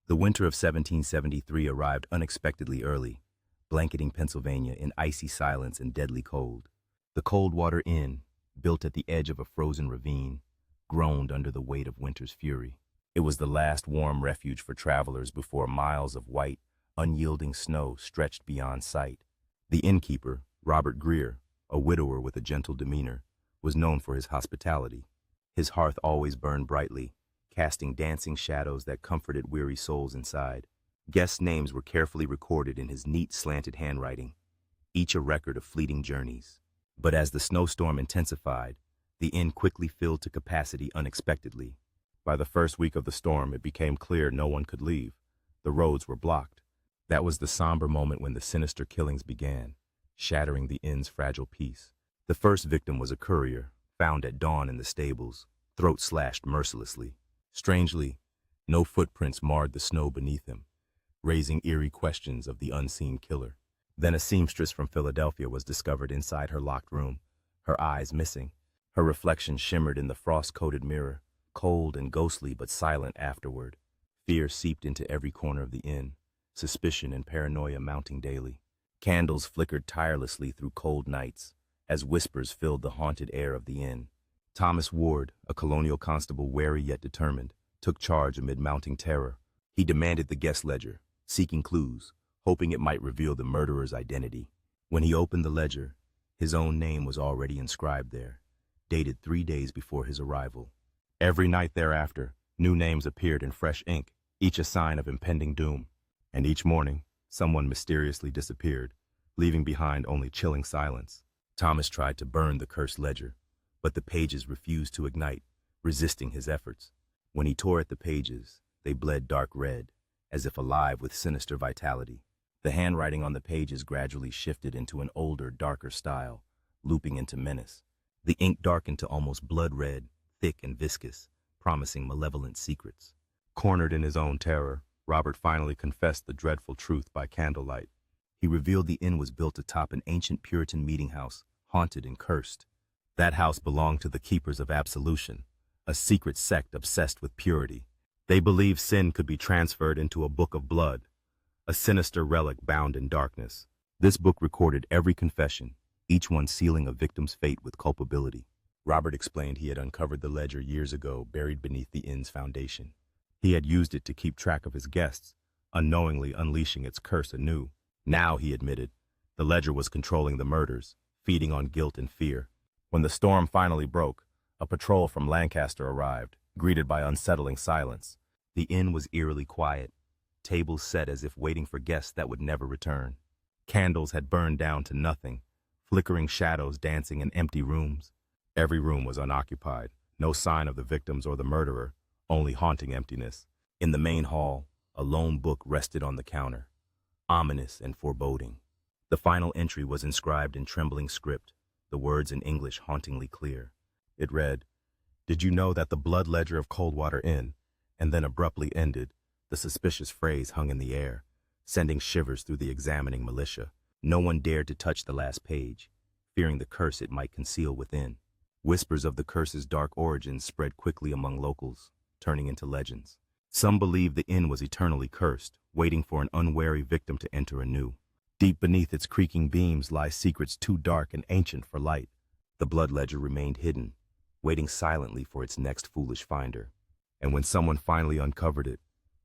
The winter of 1773 arrived unexpectedly early, blanketing Pennsylvania in icy silence and deadly cold. The Coldwater Inn, built at the edge of a frozen ravine, groaned under the weight of winter's fury. It was the last warm refuge for travelers before miles of white, unyielding snow stretched beyond sight. The innkeeper, Robert Greer, a widower with a gentle demeanor, was known for his hospitality. His hearth always burned brightly, casting dancing shadows that comforted weary souls inside. Guests' names were carefully recorded in his neat, slanted handwriting, each a record of fleeting journeys. But as the snowstorm intensified, the inn quickly filled to capacity unexpectedly. By the first week of the storm, it became clear no one could leave. The roads were blocked. That was the somber moment when the sinister killings began, shattering the inn's fragile peace. The first victim was a courier, found at dawn in the stables, throat slashed mercilessly. Strangely, no footprints marred the snow beneath him, raising eerie questions of the unseen killer. Then a seamstress from Philadelphia was discovered inside her locked room, her eyes missing. Her reflection shimmered in the frost-coated mirror, cold and ghostly but silent afterward. Fear seeped into every corner of the inn, suspicion and paranoia mounting daily. Candles flickered tirelessly through cold nights, as whispers filled the haunted air of the inn. Thomas Ward, a colonial constable wary yet determined, took charge amid mounting terror. He demanded the guest ledger, seeking clues, hoping it might reveal the murderer's identity. When he opened the ledger, his own name was already inscribed there, dated 3 days before his arrival. Every night thereafter, new names appeared in fresh ink, each a sign of impending doom. And each morning, someone mysteriously disappeared, leaving behind only chilling silence. Thomas tried to burn the cursed ledger, but the pages refused to ignite, resisting his efforts. When he tore at the pages, they bled dark red, as if alive with sinister vitality. The handwriting on the pages gradually shifted into an older, darker style, looping into menace. The ink darkened to almost blood red, thick and viscous, promising malevolent secrets. Cornered in his own terror, Robert finally confessed the dreadful truth by candlelight. He revealed the inn was built atop an ancient Puritan meeting house, haunted and cursed. That house belonged to the Keepers of Absolution, a secret sect obsessed with purity. They believed sin could be transferred into a book of blood, a sinister relic bound in darkness. This book recorded every confession, each one sealing a victim's fate with culpability. Robert explained he had uncovered the ledger years ago, buried beneath the inn's foundation. He had used it to keep track of his guests, unknowingly unleashing its curse anew. Now, he admitted, the ledger was controlling the murders, feeding on guilt and fear. When the storm finally broke, a patrol from Lancaster arrived, greeted by unsettling silence. The inn was eerily quiet, tables set as if waiting for guests that would never return. Candles had burned down to nothing, flickering shadows dancing in empty rooms. Every room was unoccupied, no sign of the victims or the murderer, only haunting emptiness. In the main hall, a lone book rested on the counter, ominous and foreboding. The final entry was inscribed in trembling script, the words in English hauntingly clear. It read, "Did you know that the blood ledger of Coldwater Inn," and then abruptly ended. The suspicious phrase hung in the air, sending shivers through the examining militia. No one dared to touch the last page, fearing the curse it might conceal within. Whispers of the curse's dark origins spread quickly among locals, turning into legends. Some believed the inn was eternally cursed, waiting for an unwary victim to enter anew. Deep beneath its creaking beams lie secrets too dark and ancient for light. The blood ledger remained hidden, waiting silently for its next foolish finder. And when someone finally uncovered it,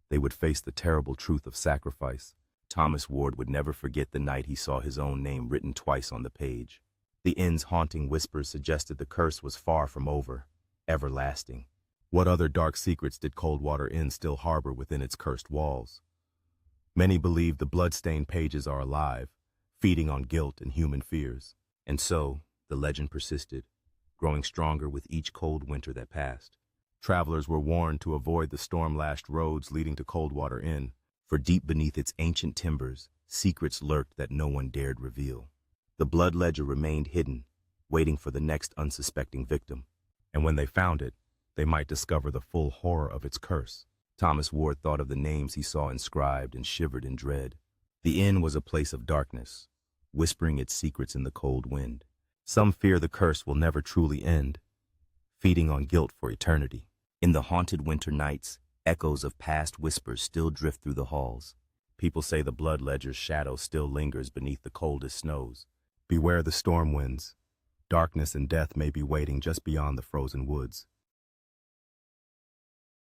they would face the terrible truth of sacrifice. Thomas Ward would never forget the night he saw his own name written twice on the page. The inn's haunting whispers suggested the curse was far from over, everlasting. What other dark secrets did Coldwater Inn still harbor within its cursed walls? Many believe the blood-stained pages are alive, feeding on guilt and human fears. And so, the legend persisted, growing stronger with each cold winter that passed. Travelers were warned to avoid the storm-lashed roads leading to Coldwater Inn, for deep beneath its ancient timbers, secrets lurked that no one dared reveal. The blood ledger remained hidden, waiting for the next unsuspecting victim. And when they found it, they might discover the full horror of its curse. Thomas Ward thought of the names he saw inscribed and shivered in dread. The inn was a place of darkness, whispering its secrets in the cold wind. Some fear the curse will never truly end, feeding on guilt for eternity. In the haunted winter nights, Echoes of past whispers still drift through the halls. People say the blood ledger's shadow still lingers beneath the coldest snows. Beware the storm winds. Darkness and death may be waiting just beyond the frozen woods.